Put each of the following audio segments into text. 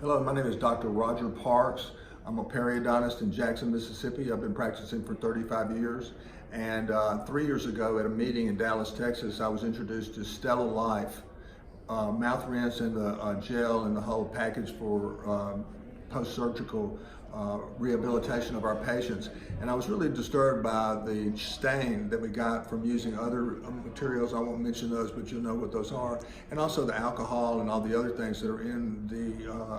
Hello, my name is Dr. Roger Parks. I'm a periodontist in Jackson, Mississippi. I've been practicing for 35 years. And 3 years ago at a meeting in Dallas, Texas, I was introduced to StellaLife mouth rinse and the gel and the whole package for post-surgical rehabilitation of our patients. And I was really disturbed by the stain that we got from using other materials. I won't mention those, but you'll know what those are. And also the alcohol and all the other things that are in the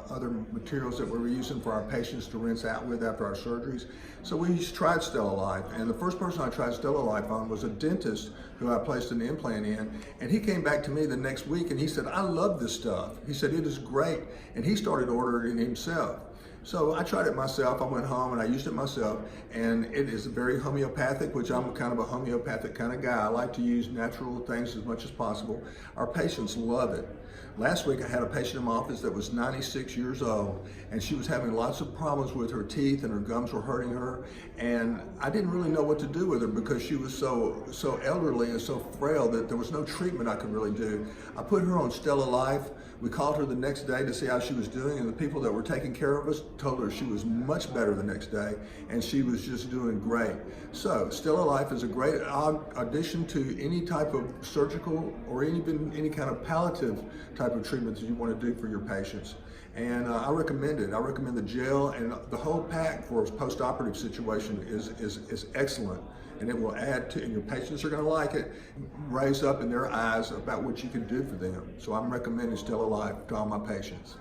other materials that we were using for our patients to rinse out with after our surgeries. So we tried StellaLife, and the first person I tried StellaLife on was a dentist who I placed an implant in, and he came back to me the next week and he said, "I love this stuff." He said, "It is great," and he started ordering it himself. So I tried it myself. I went home and I used it myself, and it is very homeopathic, which I'm kind of a homeopathic kind of guy. I like to use natural things as much as possible. Our patients love it. Last week I had a patient in my office that was 96 years old, and she was having lots of problems with her teeth and her gums were hurting her, and I didn't really know what to do with her because she was so elderly and so frail that there was no treatment I could really do. I put her on StellaLife. We called her the next day to see how she was doing, and the people that were taking care of us told her she was much better the next day, and she was just doing great. So StellaLife is a great addition to any type of surgical or even any kind of palliative type of treatments that you want to do for your patients. And I recommend it. I recommend the gel, and the whole pack for a post-operative situation is excellent. And it will add to, and your patients are going to like it, raise up in their eyes about what you can do for them. So I'm recommending StellaLife to all my patients.